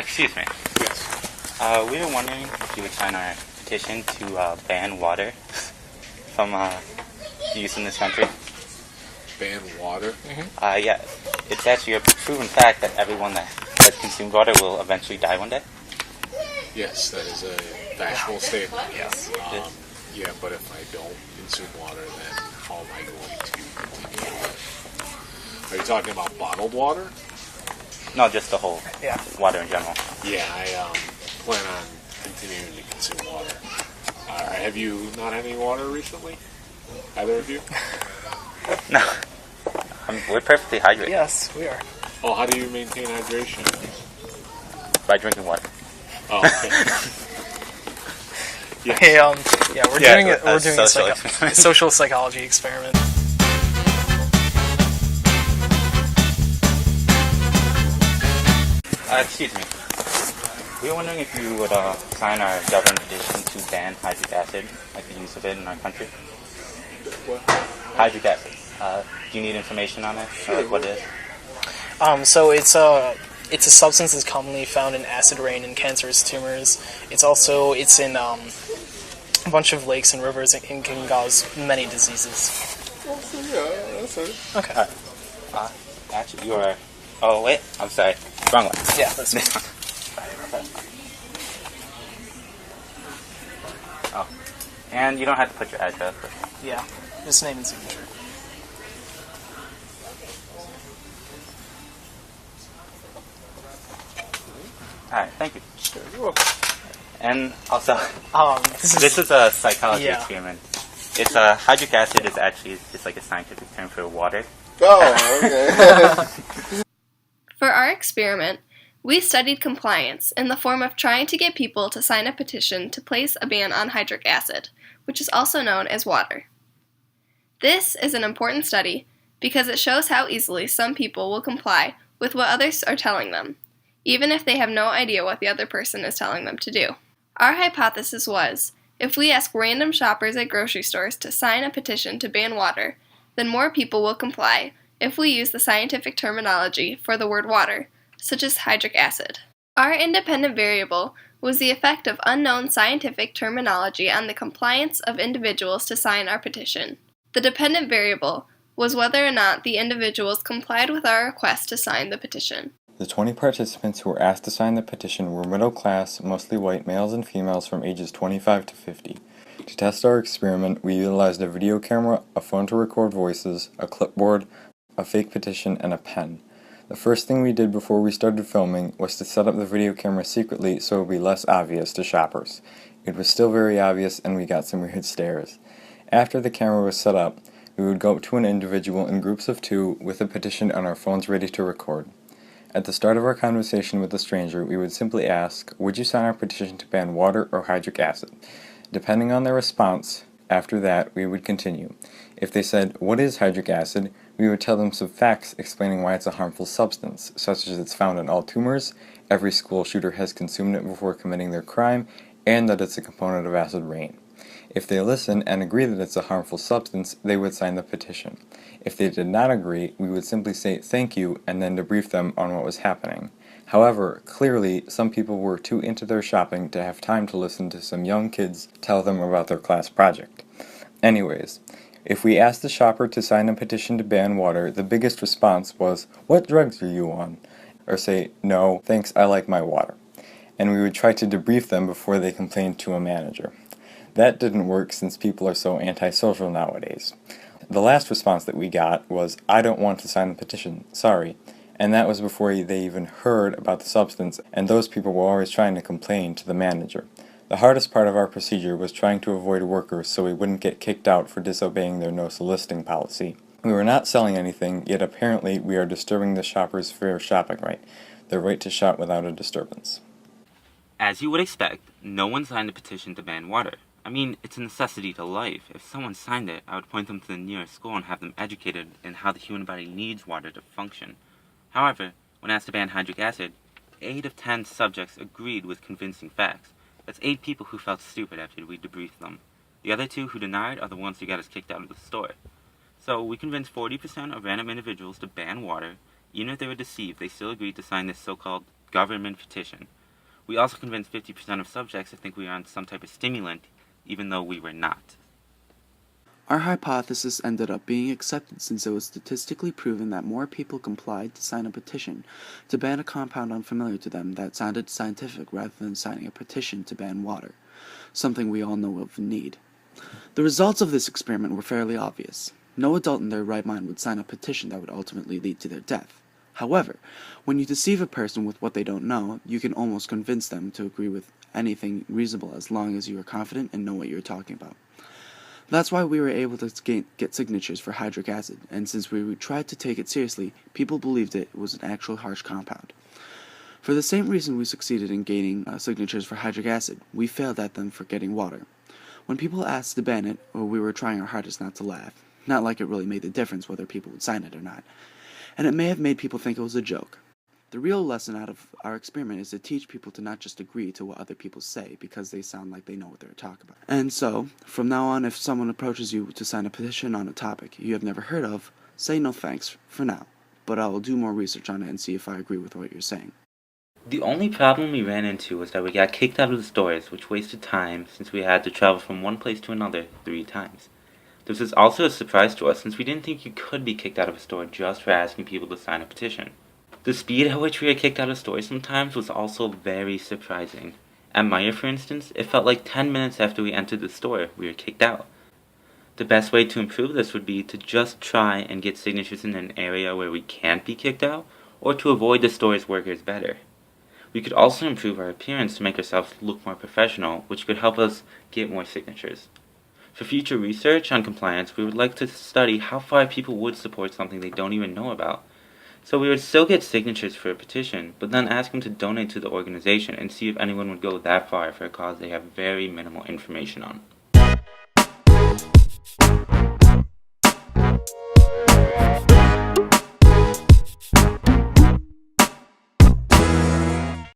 Excuse me. Yes. We were wondering if you would sign our petition to ban water from use in this country. Ban water? Yeah. It's actually a proven fact that everyone that has consumed water will eventually die one day. Yes, that is a factual statement. Yes. Yeah, but if I don't consume water, then how am I going to continue to live? Are you talking about bottled water? No, just the whole water in general. Yeah, I plan on continuing to consume water. Have you not had any water recently? Either of you? No. We're perfectly hydrated. Yes, we are. Oh, how do you maintain hydration? By drinking water. Oh, okay. Yes. Hey, we're doing it. We're doing social a social psychology experiment. Excuse me. We were wondering if you would sign our government petition to ban hydric acid, like the use of it in our country. What? Hydric acid. Do you need information on it? Sure. Or like what it is? So it's a substance that's commonly found in acid rain and cancerous tumors. It's in a bunch of lakes and rivers and can cause many diseases. Yeah, that's it. Okay. Actually, you are... Oh, wait. I'm sorry. Wrong one. Yeah, that's This one. Oh. And you don't have to put your address. But... Yeah. Just name and signature. Alright, thank you. Sure, you're welcome. And also, This is a psychology Yeah. experiment. It's hydric acid is actually just like a scientific term for water. Oh, okay. For our experiment, we studied compliance in the form of trying to get people to sign a petition to place a ban on hydric acid, which is also known as water. This is an important study because it shows how easily some people will comply with what others are telling them, even if they have no idea what the other person is telling them to do. Our hypothesis was, if we ask random shoppers at grocery stores to sign a petition to ban water, then more people will comply if we use the scientific terminology for the word water, such as hydric acid. Our independent variable was the effect of unknown scientific terminology on the compliance of individuals to sign our petition. The dependent variable was whether or not the individuals complied with our request to sign the petition. The 20 participants who were asked to sign the petition were middle class, mostly white males and females from ages 25 to 50. To test our experiment, we utilized a video camera, a phone to record voices, a clipboard, a fake petition, and a pen. The first thing we did before we started filming was to set up the video camera secretly so it would be less obvious to shoppers. It was still very obvious and we got some weird stares. After the camera was set up, we would go up to an individual in groups of 2 with a petition on our phones ready to record. At the start of our conversation with the stranger, we would simply ask, "Would you sign our petition to ban water or hydric acid?" Depending on their response, after that, we would continue. If they said, "What is hydric acid?" we would tell them some facts explaining why it's a harmful substance, such as it's found in all tumors, every school shooter has consumed it before committing their crime, and that it's a component of acid rain. If they listen and agree that it's a harmful substance, they would sign the petition. If they did not agree, we would simply say thank you and then debrief them on what was happening. However, clearly, some people were too into their shopping to have time to listen to some young kids tell them about their class project. Anyways, if we asked the shopper to sign a petition to ban water, the biggest response was, "What drugs are you on?" Or say, "No, thanks, I like my water." And we would try to debrief them before they complained to a manager. That didn't work since people are so antisocial nowadays. The last response that we got was, "I don't want to sign the petition, sorry." And that was before they even heard about the substance, and those people were always trying to complain to the manager. The hardest part of our procedure was trying to avoid workers so we wouldn't get kicked out for disobeying their no soliciting policy. We were not selling anything, yet apparently we are disturbing the shopper's fair shopping right, their right to shop without a disturbance. As you would expect, no one signed a petition to ban water. I mean, it's a necessity to life. If someone signed it, I would point them to the nearest school and have them educated in how the human body needs water to function. However, when asked to ban hydric acid, 8 of 10 subjects agreed with convincing facts. That's 8 people who felt stupid after we debriefed them. The other 2 who denied are the ones who got us kicked out of the store. So we convinced 40% of random individuals to ban water. Even if they were deceived, they still agreed to sign this so-called government petition. We also convinced 50% of subjects to think we were on some type of stimulant, even though we were not. Our hypothesis ended up being accepted since it was statistically proven that more people complied to sign a petition to ban a compound unfamiliar to them that sounded scientific rather than signing a petition to ban water, something we all know of and need. The results of this experiment were fairly obvious. No adult in their right mind would sign a petition that would ultimately lead to their death. However, when you deceive a person with what they don't know, you can almost convince them to agree with anything reasonable as long as you are confident and know what you're talking about. That's why we were able to get signatures for hydric acid, and since we tried to take it seriously, people believed it was an actual harsh compound. For the same reason we succeeded in gaining signatures for hydric acid, we failed at them for getting water. When people asked to ban it, we were trying our hardest not to laugh, not like it really made the difference whether people would sign it or not, and it may have made people think it was a joke. The real lesson out of our experiment is to teach people to not just agree to what other people say because they sound like they know what they're talking about. And so, from now on, if someone approaches you to sign a petition on a topic you have never heard of, say no thanks for now, but I will do more research on it and see if I agree with what you're saying. The only problem we ran into was that we got kicked out of the stores, which wasted time since we had to travel from one place to another 3 times. This was also a surprise to us since we didn't think you could be kicked out of a store just for asking people to sign a petition. The speed at which we were kicked out of stores sometimes was also very surprising. At Meijer, for instance, it felt like 10 minutes after we entered the store, we were kicked out. The best way to improve this would be to just try and get signatures in an area where we can't be kicked out, or to avoid the store's workers better. We could also improve our appearance to make ourselves look more professional, which could help us get more signatures. For future research on compliance, we would like to study how far people would support something they don't even know about. So we would still get signatures for a petition, but then ask them to donate to the organization and see if anyone would go that far for a cause they have very minimal information on.